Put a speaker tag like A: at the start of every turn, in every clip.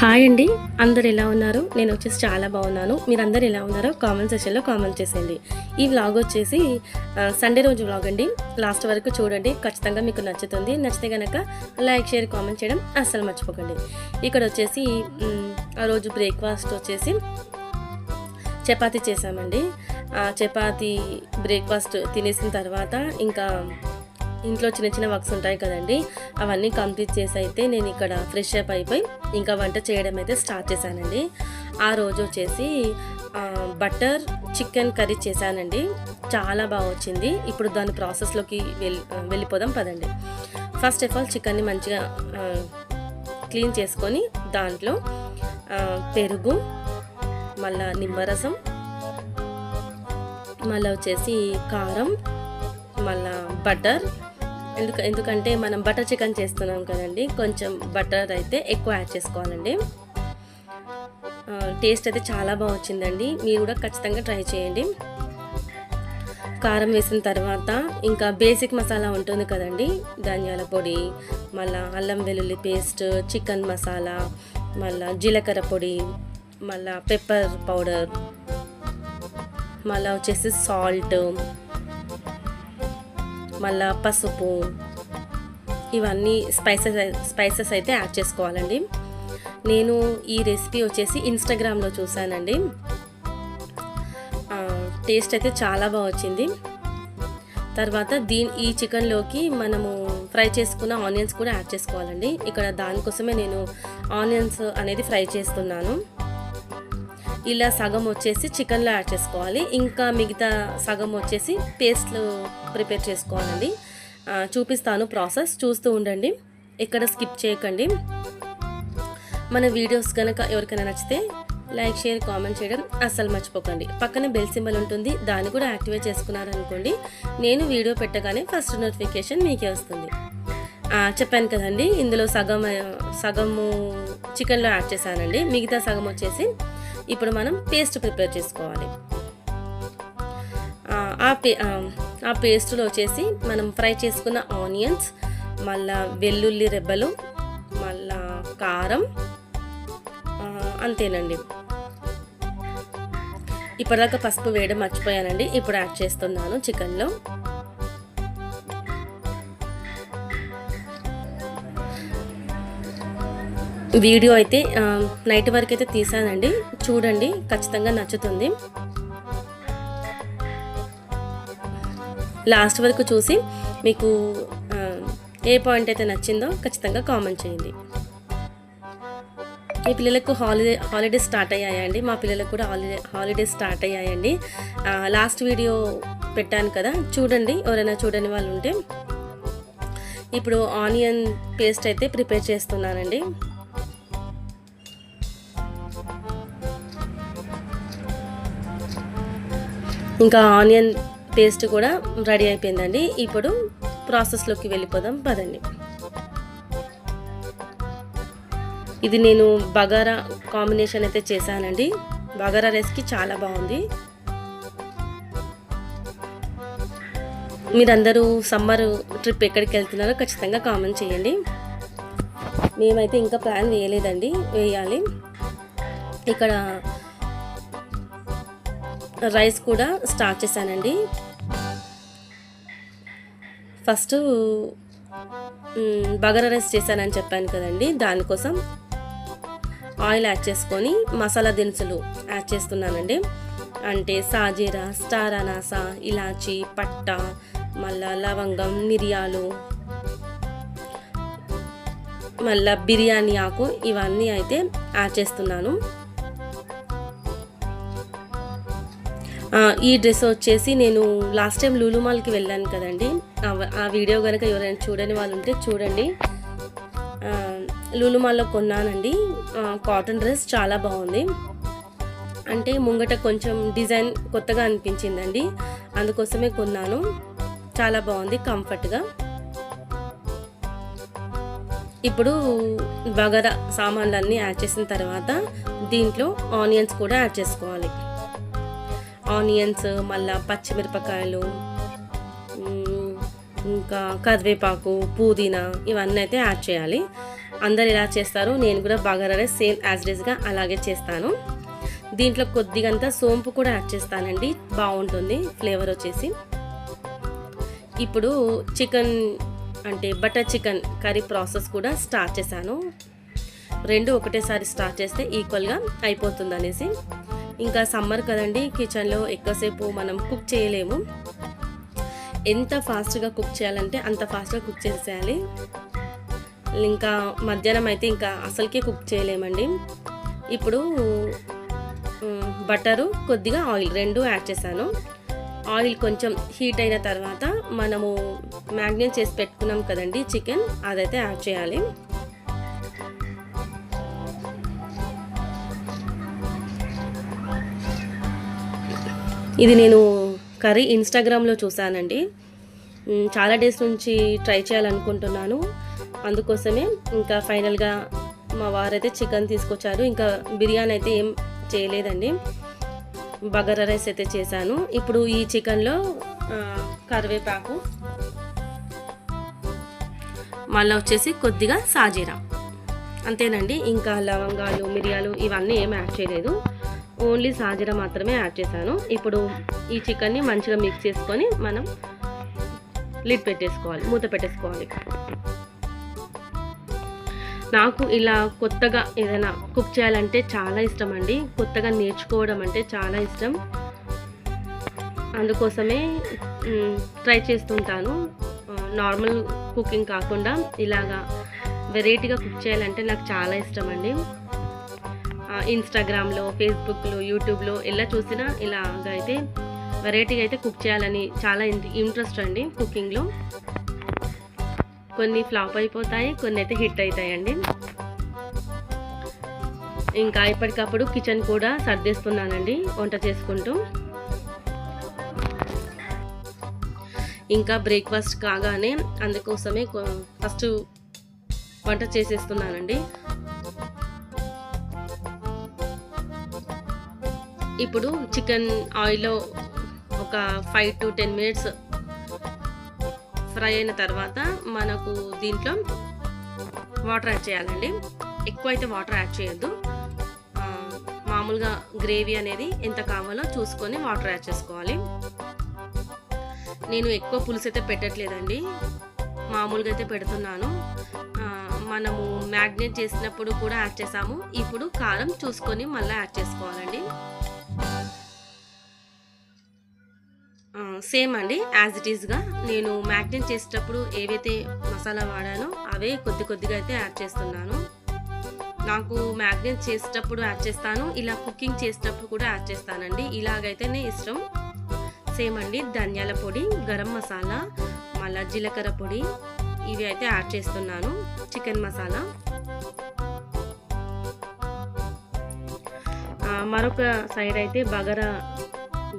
A: Hi అండి, అందరు ఎలా ఉన్నారు? నేను వచ్చేసి చాలా బాగున్నాను. మీరందరూ ఎలా ఉన్నారో కామెంట్ సెక్షన్లో కామెంట్ చేసేయండి. ఈ వ్లాగ్ వచ్చేసి సండే రోజు వ్లాగ్ అండి. లాస్ట్ వరకు చూడండి, ఖచ్చితంగా మీకు నచ్చుతుంది. నచ్చితే కనుక లైక్, షేర్, కామెంట్ చేయడం అస్సలు మర్చిపోకండి. ఇక్కడ వచ్చేసి ఆ రోజు బ్రేక్ఫాస్ట్ వచ్చేసి చపాతీ చేసామండి. చపాతీ బ్రేక్ఫాస్ట్ తినేసిన తర్వాత ఇంకా ఇంట్లో చిన్న చిన్న వర్క్స్ ఉంటాయి కదండి, అవన్నీ కంప్లీట్ చేసి అయితే నేను ఇక్కడ ఫ్రెష్ అప్ అయిపోయి ఇంకా వంట చేయడం అయితే స్టార్ట్ చేశానండి. ఆ రోజు వచ్చేసి బటర్ చికెన్ కర్రీ చేశానండి. చాలా బాగా వచ్చింది. ఇప్పుడు దాని ప్రాసెస్లోకి వెళ్ళిపోదాం పదండి. ఫస్ట్ ఆఫ్ ఆల్ చికెన్ని మంచిగా క్లీన్ చేసుకొని దాంట్లో పెరుగు, మళ్ళా నిమ్మరసం, మళ్ళీ వచ్చేసి కారం, మళ్ళా బటర్. ఎందుకంటే మనం బటర్ చికెన్ చేస్తున్నాం కదండి, కొంచెం బటర్ అయితే ఎక్కువ యాడ్ చేసుకోవాలండి. టేస్ట్ అయితే చాలా బాగా వచ్చిందండి. మీరు కూడా ఖచ్చితంగా ట్రై చేయండి. కారం వేసిన తర్వాత ఇంకా బేసిక్ మసాలా ఉంటుంది కదండి, ధనియాల పొడి, మళ్ళీ అల్లం వెల్లుల్లి పేస్ట్, చికెన్ మసాలా, మళ్ళీ జీలకర్ర పొడి, మళ్ళీ పెప్పర్ పౌడర్, మళ్ళీ వచ్చేసి సాల్ట్, మళ్ళా పసుపు, ఇవన్నీ స్పైసెస్ అయితే యాడ్ చేసుకోవాలండి. నేను ఈ రెసిపీ వచ్చేసి ఇన్స్టాగ్రామ్లో చూసానండి. టేస్ట్ అయితే చాలా బాగా వచ్చింది. తర్వాత ఈ చికెన్లోకి మనము ఫ్రై చేసుకున్న ఆనియన్స్ కూడా యాడ్ చేసుకోవాలండి. ఇక్కడ దానికోసమే నేను ఆనియన్స్ అనేది ఫ్రై చేస్తున్నాను. ఇలా సగం వచ్చేసి చికెన్లో యాడ్ చేసుకోవాలి, ఇంకా మిగతా సగం వచ్చేసి పేస్ట్లు ప్రిపేర్ చేసుకోవాలండి. చూపిస్తాను ప్రాసెస్, చూస్తూ ఉండండి, ఎక్కడ స్కిప్ చేయకండి. మన వీడియోస్ కనుక ఎవరికైనా నచ్చితే లైక్, షేర్, కామెంట్ చేయడం అస్సలు మర్చిపోకండి. పక్కనే బెల్ సింబల్ ఉంటుంది, దాన్ని కూడా యాక్టివేట్ చేసుకున్నారనుకోండి, నేను వీడియో పెట్టగానే ఫస్ట్ నోటిఫికేషన్ మీకే వస్తుంది. చెప్పాను కదండి, ఇందులో సగము చికెన్లో యాడ్ చేశానండి, మిగతా సగం వచ్చేసి ఇప్పుడు మనం పేస్ట్ ప్రిపేర్ చేసుకోవాలి. ఆ పేస్ట్లో వచ్చేసి మనం ఫ్రై చేసుకున్న ఆనియన్స్, మళ్ళా వెల్లుల్లి రెబ్బలు, మళ్ళా కారం, అంతేనండి. ఇప్పటిదాకా పసుపు వేయడం మర్చిపోయానండి, ఇప్పుడు యాడ్ చేస్తున్నాను చికెన్లో. వీడియో అయితే నైట్ వరకు అయితే తీసానండి, చూడండి, ఖచ్చితంగా నచ్చుతుంది. లాస్ట్ వరకు చూసి మీకు ఏ పాయింట్ అయితే నచ్చిందో ఖచ్చితంగా కామెంట్ చేయండి. ఈ పిల్లలకు హాలిడేస్ స్టార్ట్ అయ్యాయండి. మా పిల్లలకు కూడా హాలిడేస్ స్టార్ట్ అయ్యాయండి. లాస్ట్ వీడియో పెట్టాను కదా, చూడండి, ఎవరైనా చూడని వాళ్ళు ఉంటే. ఇప్పుడు ఆనియన్ పేస్ట్ అయితే ప్రిపేర్ చేస్తున్నానండి. ఇంకా ఆనియన్ పేస్ట్ కూడా రెడీ అయిపోయిందండి. ఇప్పుడు ప్రాసెస్లోకి వెళ్ళిపోదాం పదండి. ఇది నేను బగారా కాంబినేషన్ అయితే చేశానండి. బగారా రైస్కి చాలా బాగుంది. మీరందరూ సమ్మర్ ట్రిప్ ఎక్కడికి వెళ్తున్నారో ఖచ్చితంగా కామెంట్ చేయండి. మేమైతే ఇంకా ప్లాన్ వేయలేదండి, వేయాలి. ఇక్కడ రైస్ కూడా స్టార్ట్ చేశానండి. ఫస్ట్ బగారా రైస్ చేశానని చెప్పాను కదండి, దానికోసం ఆయిల్ యాడ్ చేసుకొని మసాలా దినుసులు యాడ్ చేస్తున్నానండి. అంటే సాజీరా, స్టార్ అనాసా, ఇలాచి, పట్ట, మళ్ళా లవంగం, మిరియాలు, మళ్ళా బిర్యానీ ఆకు, ఇవన్నీ అయితే యాడ్ చేస్తున్నాను. ఈ డ్రెస్ వచ్చేసి నేను లాస్ట్ టైం లూలు మాల్కి వెళ్ళాను కదండి, ఆ వీడియో కనుక ఎవరైనా చూడని వాళ్ళు ఉంటే చూడండి. లూలు మాల్లో కొన్నానండి కాటన్ డ్రెస్, చాలా బాగుంది. అంటే ముంగట కొంచెం డిజైన్ కొత్తగా అనిపించిందండి, అందుకోసమే కొన్నాను. చాలా బాగుంది, కంఫర్ట్గా. ఇప్పుడు బగారా సామాన్లన్నీ యాడ్ చేసిన తర్వాత దీంట్లో ఆనియన్స్ కూడా యాడ్ చేసుకోవాలి. ఆనియన్స్, మళ్ళా పచ్చిమిరపకాయలు, ఇంకా కరివేపాకు, పుదీనా, ఇవన్నీ అయితే యాడ్ చేయాలి. అందరు ఎలా చేస్తారు నేను కూడా బగారా రైస్ సేమ్ యాజ్ డీస్గా అలాగే చేస్తాను. దీంట్లో కొద్దిగంత సోంపు కూడా యాడ్ చేస్తానండి, బాగుంటుంది ఫ్లేవర్ వచ్చేసి. ఇప్పుడు చికెన్ అంటే బటర్ చికెన్ కర్రీ ప్రాసెస్ కూడా స్టార్ట్ చేశాను. రెండు ఒకటేసారి స్టార్ట్ చేస్తే ఈక్వల్గా అయిపోతుంది అనేసి. ఇంకా సమ్మర్ కదండి, కిచెన్లో ఎక్కువసేపు మనం కుక్ చేయలేము. ఎంత ఫాస్ట్గా కుక్ చేయాలంటే అంత ఫాస్ట్గా కుక్ చేసేయాలి. ఇంకా మధ్యాహ్నం అయితే ఇంకా అసలుకే కుక్ చేయలేమండి. ఇప్పుడు బటరు కొద్దిగా ఆయిల్ రెండు యాడ్ చేశాను. ఆయిల్ కొంచెం హీట్ అయిన తర్వాత మనము మ్యాగ్నేట్ చేసి పెట్టుకున్నాం కదండి చికెన్, అదైతే యాడ్ చేయాలి. ఇది నేను కర్రీ ఇన్స్టాగ్రామ్లో చూసానండి. చాలా డేస్ నుంచి ట్రై చేయాలనుకుంటున్నాను. అందుకోసమే ఇంకా ఫైనల్గా మా వారైతే చికెన్ తీసుకొచ్చారు. ఇంకా బిర్యానీ అయితే ఏం చేయలేదండి, బగారా రైస్ అయితే చేశాను. ఇప్పుడు ఈ చికెన్లో కరివేపాకు, మళ్ళీ వచ్చేసి కొద్దిగా సాజీరా, అంతేనండి. ఇంకా లవంగాలు మిరియాలు ఇవన్నీ ఏం యాడ్ చేయలేదు, ఓన్లీ సాజీరా మాత్రమే యాడ్ చేశాను. ఇప్పుడు ఈ చికెన్ని మంచిగా మిక్స్ చేసుకొని మనం లిడ్ పెట్టేసుకోవాలి, మూత పెట్టేసుకోవాలి. నాకు ఇలా కొత్తగా ఏదైనా కుక్ చేయాలంటే చాలా ఇష్టం అండి, కొత్తగా నేర్చుకోవడం అంటే చాలా ఇష్టం. అందుకోసమే ట్రై చేస్తుంటాను. నార్మల్ కుకింగ్ కాకుండా ఇలాగా వెరైటీగా కుక్ చేయాలంటే నాకు చాలా ఇష్టం అండి. ఇన్స్టాగ్రామ్లో, ఫేస్బుక్లో, యూట్యూబ్లో ఎలా చూసినా ఇలాగ అయితే వెరైటీగా అయితే కుక్ చేయాలని చాలా ఇంట్రెస్ట్ అండి కుకింగ్లో. కొన్ని ఫ్లాప్ అయిపోతాయి, కొన్ని అయితే హిట్ అవుతాయండి. ఇంకా ఇప్పటికప్పుడు కిచెన్ కూడా సర్దేస్తున్నానండి వంట చేసుకుంటూ. ఇంకా బ్రేక్ఫాస్ట్ కాగానే అందుకోసమే ఫస్ట్ వంట చేసేస్తున్నానండి. ఇప్పుడు చికెన్ ఆయిల్లో ఒక 5 to 10 minutes ఫ్రై అయిన తర్వాత మనకు దీంట్లో వాటర్ యాడ్ చేయాలండి. ఎక్కువ అయితే వాటర్ యాడ్ చేయొద్దు, మామూలుగా గ్రేవీ అనేది ఎంత కావాలో చూసుకొని వాటర్ యాడ్ చేసుకోవాలి. నేను ఎక్కువ పులుసు అయితే పెట్టట్లేదండి, మామూలుగా అయితే పెడుతున్నాను. మనము మ్యాగ్నేట్ చేసినప్పుడు కూడా యాడ్ చేసాము, ఇప్పుడు కారం చూసుకొని మళ్ళీ యాడ్ చేసుకోవాలండి. సేమ్ అండి, యాజ్ ఇట్ ఈస్గా నేను మ్యాగ్నేట్ చేసేటప్పుడు ఏవైతే మసాలా వాడానో అవే కొద్దిగా అయితే యాడ్ చేస్తున్నాను. నాకు మ్యాగ్నేట్ చేసేటప్పుడు యాడ్ చేస్తాను, ఇలా కుకింగ్ చేసేటప్పుడు కూడా యాడ్ చేస్తానండి. ఇలాగైతేనే ఇష్టం. సేమ్ అండి, ధనియాల పొడి, గరం మసాలా, మళ్ళీ జీలకర్ర పొడి ఇవి అయితే యాడ్ చేస్తున్నాను. చికెన్ మసాలా. మరొక సైడ్ అయితే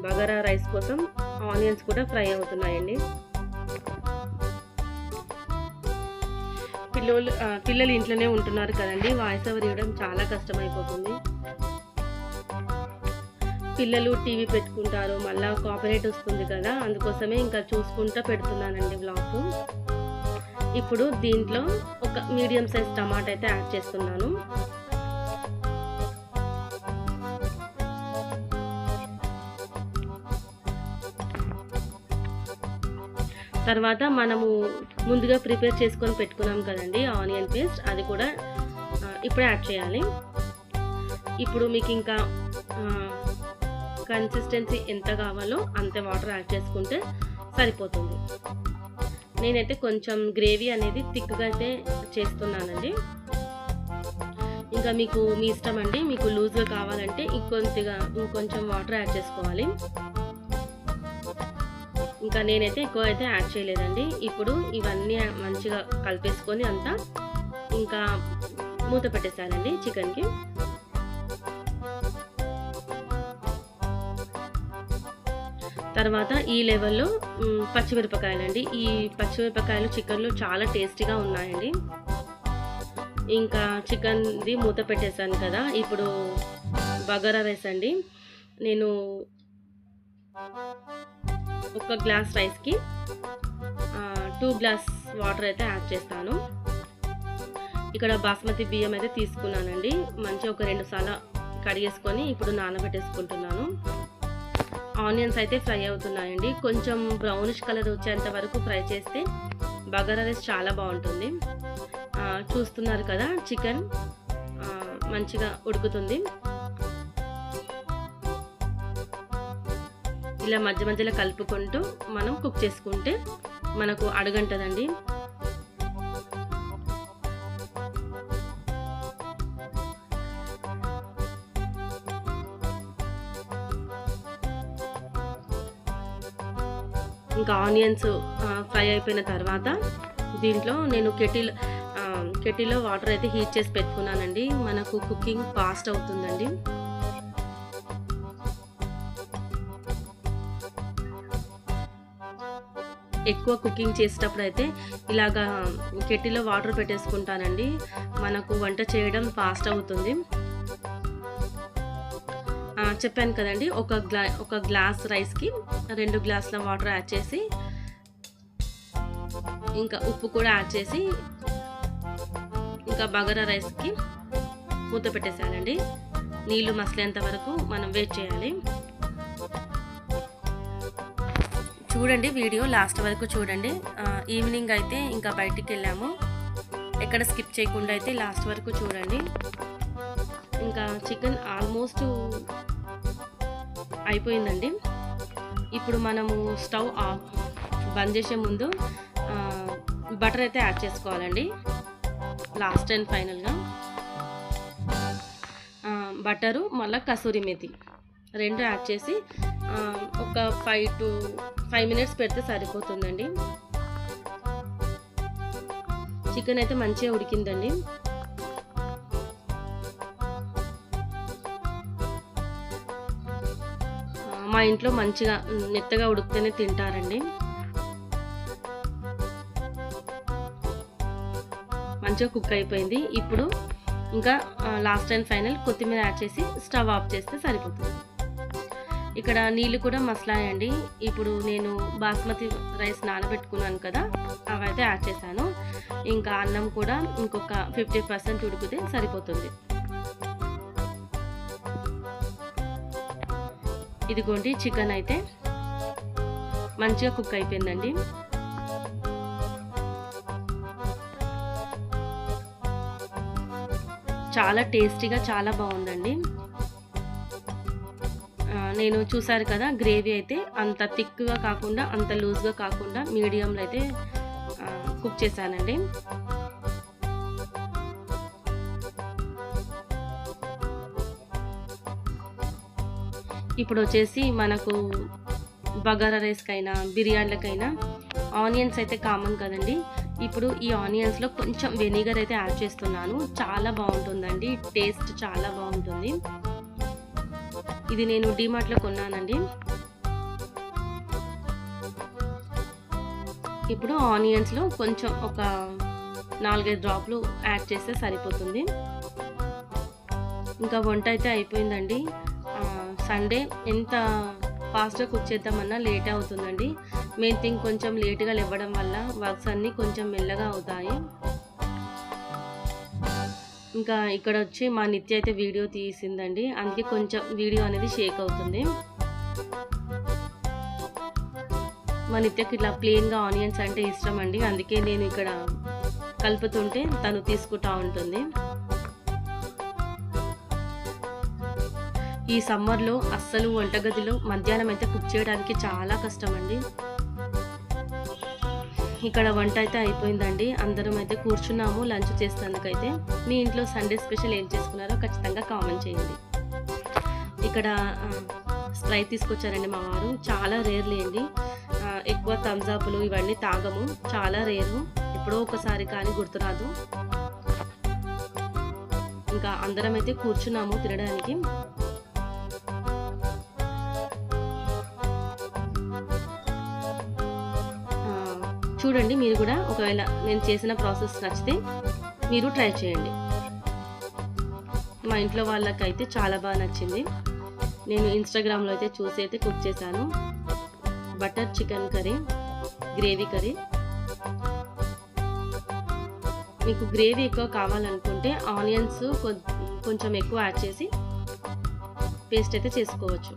A: బగారా రైస్ కోసం ఆనియన్స్ కూడా ఫ్రై అవుతున్నాయండి. పిల్లలు ఇంట్లోనే ఉంటున్నారు కదండి, వాయిస్ ఓవర్ ఇవ్వడం చాలా కష్టమైపోతుంది. పిల్లలు టీవీ పెట్టుకుంటారు, మళ్ళీ కాపీరైట్ వస్తుంది కదా, అందుకోసమే ఇంకా చూసుకుంటూ పెడుతున్నానండి వ్లాగ్. ఇప్పుడు దీంట్లో ఒక మీడియం సైజ్ టమాటా అయితే యాడ్ చేస్తున్నాను. తర్వాత మనము ముందుగా ప్రిపేర్ చేసుకొని పెట్టుకున్నాం కదండి ఆనియన్ పేస్ట్, అది కూడా ఇప్పుడు యాడ్ చేయాలి. ఇప్పుడు మీకు ఇంకా కన్సిస్టెన్సీ ఎంత కావాలో అంతే వాటర్ యాడ్ చేసుకుంటే సరిపోతుంది. నేనైతే కొంచెం గ్రేవీ అనేది థిక్గా అయితే చేస్తున్నానండి. ఇంకా మీకు మీ ఇష్టం అండి, మీకు లూజ్గా కావాలంటే ఇంకొంచెం వాటర్ యాడ్ చేసుకోవాలి. ఇంకా నేనైతే ఎక్కువ అయితే యాడ్ చేయలేదండి. ఇప్పుడు ఇవన్నీ మంచిగా కలిపేసుకొని అంతా ఇంకా మూత పెట్టేసానండి చికెన్కి. తర్వాత ఈ లెవెల్లో పచ్చిమిరపకాయలండి. ఈ పచ్చిమిరపకాయలు చికెన్లో చాలా టేస్టీగా ఉన్నాయండి. ఇంకా చికెన్ది మూత పెట్టేశాను కదా, ఇప్పుడు బగారా రైస్ అండి. నేను ఒక గ్లాస్ రైస్కి 2 గ్లాస్ వాటర్ అయితే యాడ్ చేస్తాను. ఇక్కడ బాస్మతి బియ్యం అయితే తీసుకున్నానండి. మంచిగా ఒక 2 సార్లు కడిగేసుకొని ఇప్పుడు నానబెట్టేసుకుంటున్నాను. ఆనియన్స్ అయితే ఫ్రై అవుతున్నాయండి. కొంచెం బ్రౌనిష్ కలర్ వచ్చేంత వరకు ఫ్రై చేస్తే బగారా రైస్ చాలా బాగుంటుంది. చూస్తున్నారు కదా, చికెన్ మంచిగా ఉడుకుతుంది. ఇలా మధ్య మధ్యలో కలుపుకుంటూ మనం కుక్ చేసుకుంటే మనకు అడుగంటదండి. ఇంకా ఆనియన్స్ ఫ్రై అయిపోయిన తర్వాత దీంట్లో నేను కెటిల్లో వాటర్ అయితే హీట్ చేసి పెట్టుకున్నానండి. మనకు కుకింగ్ ఫాస్ట్ అవుతుందండి. ఎక్కువ కుకింగ్ చేసేటప్పుడు అయితే ఇలాగా కెటిల్లో వాటర్ పెట్టేసుకుంటానండి. మనకు వంట చేయడం ఫాస్ట్ అవుతుంది. చెప్పాను కదండి, ఒక గ్లాస్ రైస్కి 2 గ్లాసుల వాటర్ యాడ్ చేసి ఇంకా ఉప్పు కూడా యాడ్ చేసి ఇంకా బగారా రైస్కి మూత పెట్టేసానండి. నీళ్లు మసలేంత వరకు మనం వెయిట్ చేయాలి. చూడండి, వీడియో లాస్ట్ వరకు చూడండి. ఈవినింగ్ అయితే ఇంకా బయటికి వెళ్ళాము. ఎక్కడ స్కిప్ చేయకుండా అయితే లాస్ట్ వరకు చూడండి. ఇంకా చికెన్ ఆల్మోస్ట్ అయిపోయిందండి. ఇప్పుడు మనము స్టవ్ బంద్ చేసే ముందు బటర్ అయితే యాడ్ చేసుకోవాలండి. లాస్ట్ అండ్ ఫైనల్గా బటరు మళ్ళీ కసూరి మేతి 2 యాడ్ చేసి ఒక 5 to 5 minutes పెడితే సరిపోతుందండి. చికెన్ అయితే మంచిగా ఉడికిందండి. మా ఇంట్లో మంచిగా మెత్తగా ఉడికితేనే తింటారండి. మంచిగా కుక్ అయిపోయింది. ఇప్పుడు ఇంకా లాస్ట్ అండ్ ఫైనల్ కొత్తిమీర యాడ్ చేసి స్టవ్ ఆఫ్ చేస్తే సరిపోతుంది. ఇక్కడ నీళ్ళు కూడా మసలాయండి. ఇప్పుడు నేను బాస్మతి రైస్ నానబెట్టుకున్నాను కదా, అవైతే యాడ్ చేశాను. ఇంకా అన్నం కూడా ఇంకొక 50% ఉడికితే సరిపోతుంది. ఇదిగోండి, చికెన్ అయితే మంచిగా కుక్ అయిపోయిందండి. చాలా టేస్టీగా చాలా బాగుందండి. నేను చూసారు కదా, గ్రేవీ అయితే అంత థిక్గా కాకుండా అంత లూజ్గా కాకుండా మీడియంలో అయితే కుక్ చేశానండి. ఇప్పుడు వచ్చేసి మనకు బగారా రైస్కైనా బిర్యానీలకైనా ఆనియన్స్ అయితే కామన్ కదండి. ఇప్పుడు ఈ ఆనియన్స్లో కొంచెం వెనిగర్ అయితే యాడ్ చేస్తున్నాను. చాలా బాగుంటుందండి, టేస్ట్ చాలా బాగుంటుంది. ఇది నేను డిమార్ట్లో కొన్నానండి. ఇప్పుడు ఆనియన్స్లో కొంచెం ఒక 4-5 డ్రాప్లు యాడ్ చేస్తే సరిపోతుంది. ఇంకా వంట అయితే అయిపోయిందండి. సండే ఎంత ఫాస్ట్గా కుక్ చేద్దామన్నా లేట్ అవుతుందండి. మెయిన్ థింగ్ కొంచెం లేట్గా లేవడం వల్ల వర్క్స్ అన్నీ కొంచెం మెల్లగా అవుతాయి. ఇంకా ఇక్కడ వచ్చి మా నిత్య అయితే వీడియో తీసిందండి, అందుకే కొంచెం వీడియో అనేది షేక్ అవుతుంది. మా నిత్యకి ఇట్లా ప్లెయిన్గా ఆనియన్స్ అంటే ఇష్టం అండి, అందుకే నేను ఇక్కడ కలుపుతుంటే తను తీసుకుంటా ఉంటుంది. ఈ సమ్మర్లో అస్సలు వంటగదిలో మధ్యాహ్నం అయితే కుక్ చేయడానికి చాలా కష్టం అండి. ఇక్కడ వంట అయితే అయిపోయిందండి. అందరం అయితే కూర్చున్నాము లంచ్ చేసేందుకైతే. మీ ఇంట్లో సండే స్పెషల్ ఏం చేసుకున్నారో ఖచ్చితంగా కామెంట్ చేయండి. ఇక్కడ స్ప్రైట్ తీసుకొచ్చారండి మా వారు. చాలా రేర్ లేండి, ఎక్కువ థమ్స్అప్లు ఇవన్నీ తాగము, చాలా రేరు, ఎప్పుడో ఒకసారి కానీ గుర్తురాదు. ఇంకా అందరం అయితే కూర్చున్నాము తినడానికి. చూడండి, మీరు కూడా ఒకవేళ నేను చేసిన ప్రాసెస్ నచ్చితే మీరు ట్రై చేయండి. మా ఇంట్లో వాళ్ళకైతే చాలా బాగా నచ్చింది. నేను ఇన్స్టాగ్రామ్లో అయితే చూసి అయితే కుక్ చేశాను. Butter chicken curry, gravy curry. మీకు గ్రేవీ ఎక్కువ కావాలనుకుంటే ఆనియన్స్ కొంచెం ఎక్కువ యాడ్ చేసి పేస్ట్ అయితే చేసుకోవచ్చు.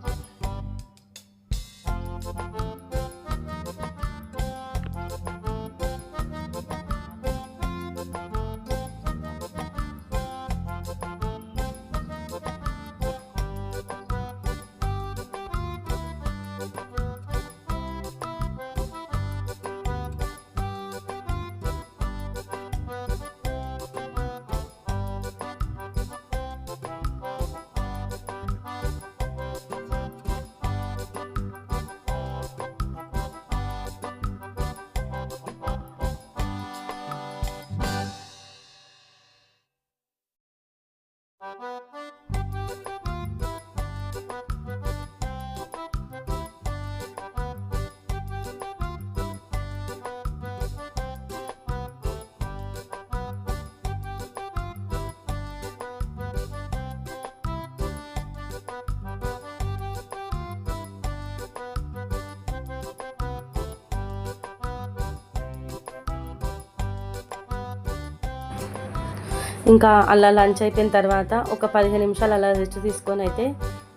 A: ఇంకా అలా లంచ్ అయిపోయిన తర్వాత ఒక 15 నిమిషాలు అలా రెస్ట్ తీసుకొని అయితే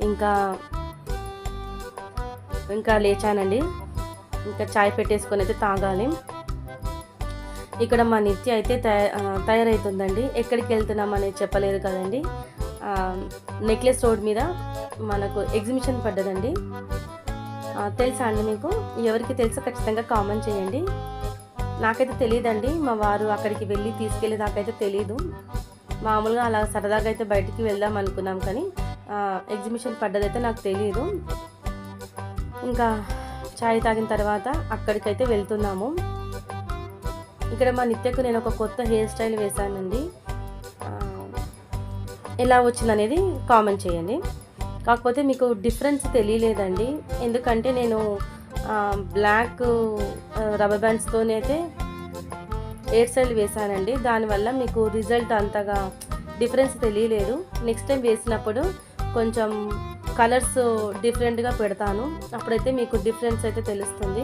A: ఇంకా లేచానండి. ఇంకా చాయ్ పెట్టేసుకొని అయితే తాగాలి. ఇక్కడ మా నిత్య అయితే తయారవుతుందండి. ఎక్కడికి వెళ్తున్నాం అనేది చెప్పలేదు కదండి. నెక్లెస్ రోడ్ మీద మనకు ఎగ్జిబిషన్ పడ్డదండి. తెలుసా అండి మీకు? ఎవరికి తెలుసో ఖచ్చితంగా కామెంట్ చేయండి. నాకైతే తెలియదండి. మా వారు అక్కడికి వెళ్ళి తీసుకెళ్ళేదాకైతే తెలీదు. మామూలుగా అలా సరదాగా అయితే బయటికి వెళ్దాం అనుకున్నాం, కానీ ఎగ్జిబిషన్ పడ్డదైతే నాకు తెలియదు. ఇంకా చాయ్ తాగిన తర్వాత అక్కడికైతే వెళ్తున్నాము. ఇక్కడ మా నిత్యకు నేను ఒక కొత్త హెయిర్ స్టైల్ వేశానండి. ఎలా వచ్చిందనేది కామెంట్ చేయండి. కాకపోతే మీకు డిఫరెన్స్ తెలియలేదండి, ఎందుకంటే నేను బ్లాక్ రబ్బర్ బ్యాండ్స్తోనైతే హెయిర్ స్టైల్ వేసానండి. దానివల్ల మీకు రిజల్ట్ అంతగా డిఫరెన్స్ తెలియలేదు. నెక్స్ట్ టైం వేసినప్పుడు కొంచెం కలర్స్ డిఫరెంట్గా పెడతాను, అప్పుడైతే మీకు డిఫరెన్స్ అయితే తెలుస్తుంది.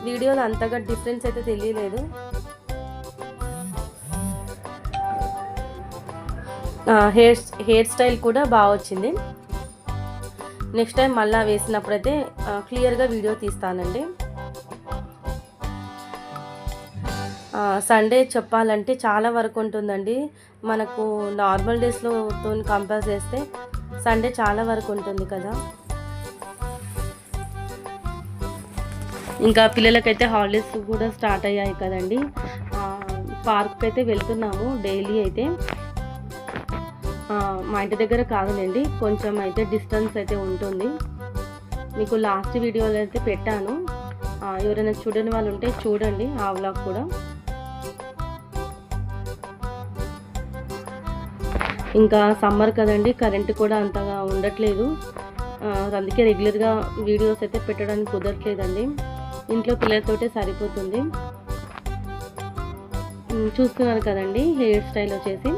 A: వీడియోలో అంతగా డిఫరెన్స్ అయితే తెలియలేదు. హెయిర్ స్టైల్ కూడా బాగా వచ్చింది. నెక్స్ట్ టైం మళ్ళీ వేసినప్పుడైతే క్లియర్గా వీడియో తీస్తానండి. సండే చెప్పాలంటే చాలా వరకు ఉంటుందండి. మనకు నార్మల్ డేస్లో కంపేర్ చేస్తే సండే చాలా వరకు ఉంటుంది కదా. ఇంకా పిల్లలకైతే హాలిడేస్ కూడా స్టార్ట్ అయ్యాయి కదండి. పార్క్కి అయితే వెళ్తున్నాము డైలీ. అయితే మా ఇంటి దగ్గర కాదులేండి, కొంచెం అయితే డిస్టెన్స్ అయితే ఉంటుంది. మీకు లాస్ట్ వీడియోలో అయితే పెట్టాను, ఎవరైనా చూడని వాళ్ళు ఉంటే చూడండి ఆ వ్లాగ్ కూడా. ఇంకా సమ్మర్ కదండి, కరెంటు కూడా అంతగా ఉండట్లేదు. అందుకే రెగ్యులర్గా వీడియోస్ అయితే పెట్టడానికి కుదరట్లేదండి. ఇంట్లో పిల్లలతోటే సరిపోతుంది. చూస్తున్నారు కదండి హెయిర్ స్టైల్ వచ్చేసి.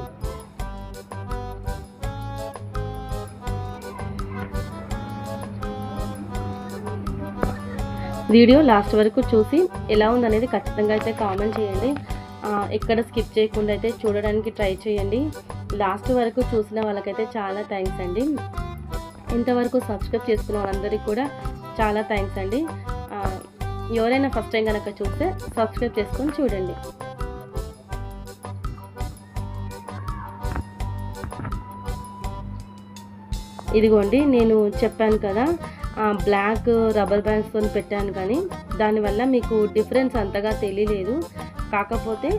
A: వీడియో లాస్ట్ వరకు చూసి ఎలా ఉందనేది ఖచ్చితంగా అయితే కామెంట్ చేయండి. ఎక్కడ స్కిప్ చేయకుండా అయితే చూడడానికి ట్రై చేయండి. లాస్ట్ వరకు చూసిన వాళ్ళకైతే చాలా థ్యాంక్స్ అండి. ఇంతవరకు సబ్స్క్రైబ్ చేసుకున్న వాళ్ళందరికీ కూడా చాలా థ్యాంక్స్ అండి. ఎవరైనా ఫస్ట్ టైం కనుక చూస్తే సబ్స్క్రైబ్ చేసుకొని చూడండి. ఇదిగోండి, నేను చెప్పాను కదా బ్లాక్ రబ్బర్ బ్యాండ్స్తో పెట్టాను, కానీ దానివల్ల మీకు డిఫరెన్స్ అంతగా తెలియలేదు. కాకపోతే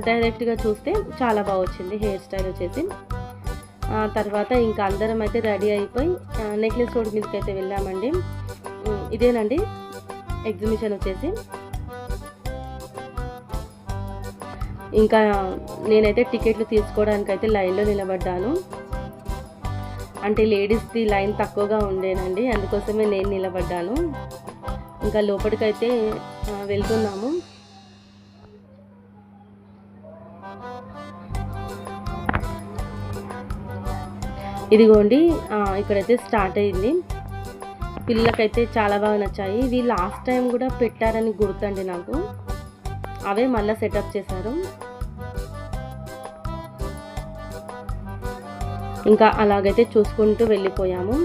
A: డైరెక్ట్గా చూస్తే చాలా బాగా వచ్చింది హెయిర్ స్టైల్ వచ్చేసి. తర్వాత ఇంకా అందరం అయితే రెడీ అయిపోయి నెక్లెస్ రోడ్ మీదకి అయితే వెళ్ళామండి. ఇదేనండి ఎగ్జిబిషన్ వచ్చేసి. ఇంకా నేనైతే టికెట్లు తీసుకోవడానికి అయితే లైన్లో నిలబడ్డాను. అంటే లేడీస్ది లైన్ తక్కువగా ఉండేనండి, అందుకోసమే నేను నిలబడ్డాను. ఇంకా లోపలికైతే వెళ్తున్నాము. ఇదిగోండి, ఇక్కడైతే స్టార్ట్ అయింది. పిల్లలకైతే చాలా బాగా నచ్చాయి. ఇవి లాస్ట్ టైం కూడా పెట్టారని గుర్తండి నాకు. అవే మళ్ళీ సెటప్ చేశారు. ఇంకా అలాగైతే చూసుకుంటూ వెళ్ళిపోయాము.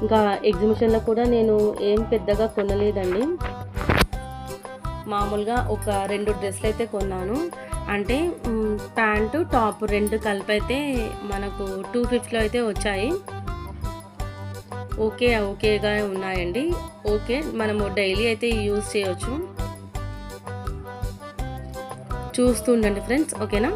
A: ఇంకా ఎగ్జిబిషన్లో కూడా నేను ఏం పెద్దగా కొనలేదండి. మామూలుగా ఒక 2 డ్రెస్సులు అయితే కొన్నాను. అంటే ప్యాంటు టాప్ 2 కలిపి అయితే మనకు 250లో అయితే వచ్చాయి. ఓకేగా ఉన్నాయండి. ఓకే, మనము డైలీ అయితే యూజ్ చేయొచ్చు. చూస్తూ ఉండండి ఫ్రెండ్స్, ఓకేనా.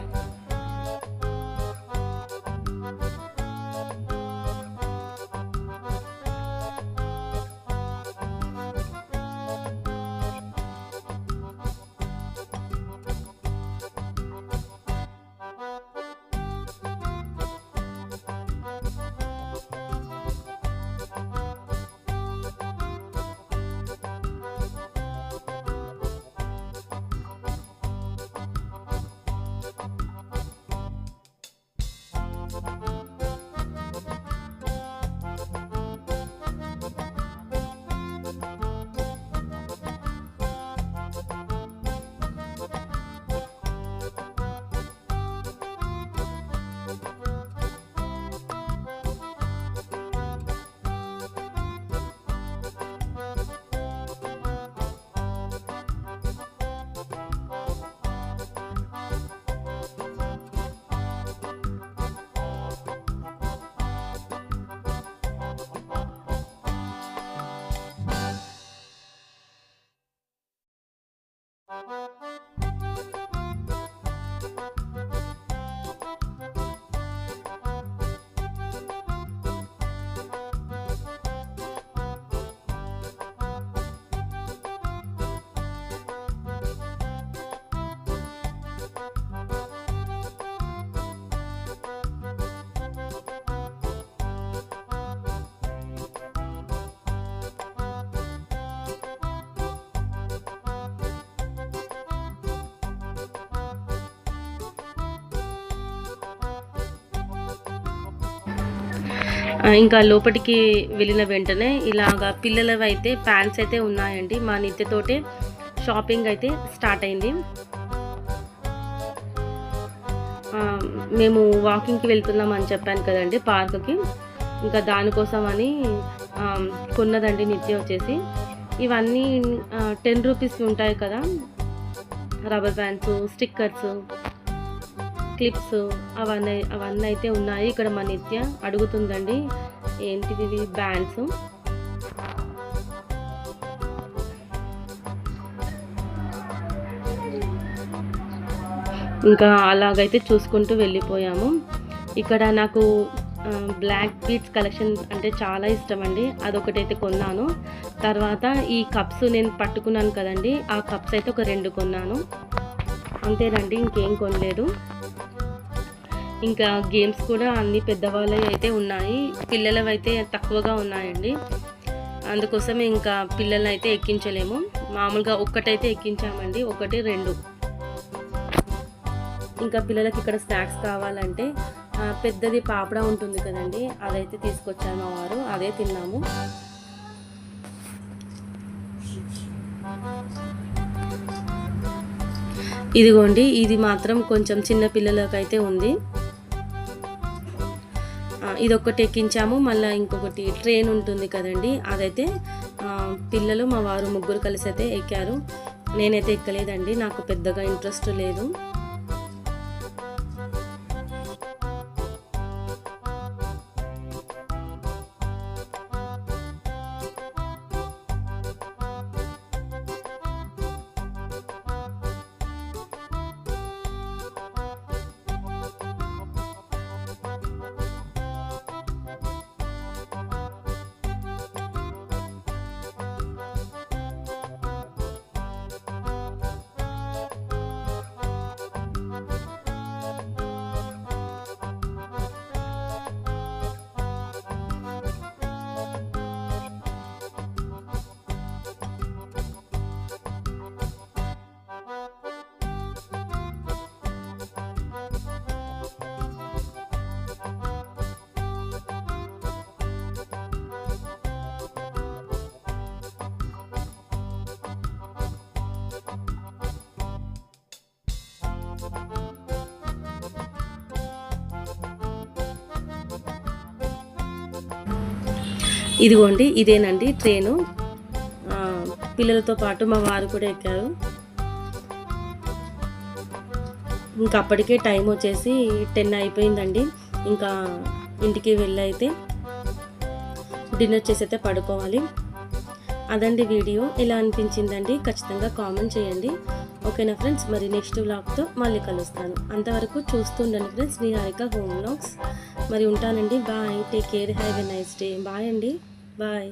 A: ఇంకా లోపలికి వెళ్ళిన వెంటనే ఇలాగా పిల్లలవి అయితే ప్యాంట్స్ అయితే ఉన్నాయండి. మా నిత్యతోటే షాపింగ్ అయితే స్టార్ట్ అయింది. మేము వాకింగ్కి వెళ్తున్నాం అని చెప్పాను కదండి పార్క్కి. ఇంకా దానికోసం అని కొన్నదండి నిత్య వచ్చేసి. ఇవన్నీ 10 రూపీస్ ఉంటాయి కదా, రబ్బర్ బ్యాండ్స్, స్టిక్కర్స్, క్లిప్స్, అవన్నీ అయితే ఉన్నాయి. ఇక్కడ మా నిత్య అడుగుతుందండి ఏంటివి బ్యాండ్స్. ఇంకా అలాగైతే చూసుకుంటూ వెళ్ళిపోయాము. ఇక్కడ నాకు బ్లాక్ బీడ్స్ కలెక్షన్ అంటే చాలా ఇష్టం అండి. అదొకటైతే కొన్నాను. తర్వాత ఈ కప్స్ నేను పట్టుకున్నాను కదండి, ఆ కప్స్ అయితే ఒక 2 కొన్నాను. అంతేనండి, ఇంకేం కొనలేదు. ఇంకా గేమ్స్ కూడా అన్ని పెద్దవాళ్ళవి అయితే ఉన్నాయి, పిల్లలవి అయితే తక్కువగా ఉన్నాయండి. అందుకోసమే ఇంకా పిల్లల్ని అయితే ఎక్కించలేము. మామూలుగా ఒక్కటైతే ఎక్కించామండి, 1, 2. ఇంకా పిల్లలకి ఇక్కడ స్నాక్స్ కావాలంటే పెద్దది పాపడా ఉంటుంది కదండి, అదైతే తీసుకొచ్చాను మా వారు, అదే తిన్నాము. ఇదిగోండి, ఇది మాత్రం కొంచెం చిన్న పిల్లలకైతే ఉంది. ఇదొక్కటి ఎక్కించాము. మళ్ళీ ఇంకొకటి ట్రైన్ ఉంటుంది కదండి, అదైతే పిల్లలు మా వారు ముగ్గురు కలిసి అయితే ఎక్కారు. నేనైతే ఎక్కలేదండి, నాకు పెద్దగా ఇంట్రెస్ట్ లేదు. ఇదిగోండి ఇదేనండి ట్రైను. పిల్లలతో పాటు మా వారు కూడా ఎక్కారు. ఇంకా అప్పటికే టైం వచ్చేసి 10 అయిపోయిందండి. ఇంకా ఇంటికి వెళ్ళైతే డిన్నర్ చేసి అయితే పడుకోవాలి. అదండి వీడియో. ఎలా అనిపించిందండి ఖచ్చితంగా కామెంట్ చేయండి. ఓకేనా ఫ్రెండ్స్, మరి నెక్స్ట్ వ్లాగ్తో మళ్ళీ కలుస్తాను. అంతవరకు చూస్తూ ఉండండి ఫ్రెండ్స్ నిహారిక హోమ్ వ్లాగ్స్. మరి ఉంటానండి. Bye, take care, have a nice day. Bye అండి, బాయ్.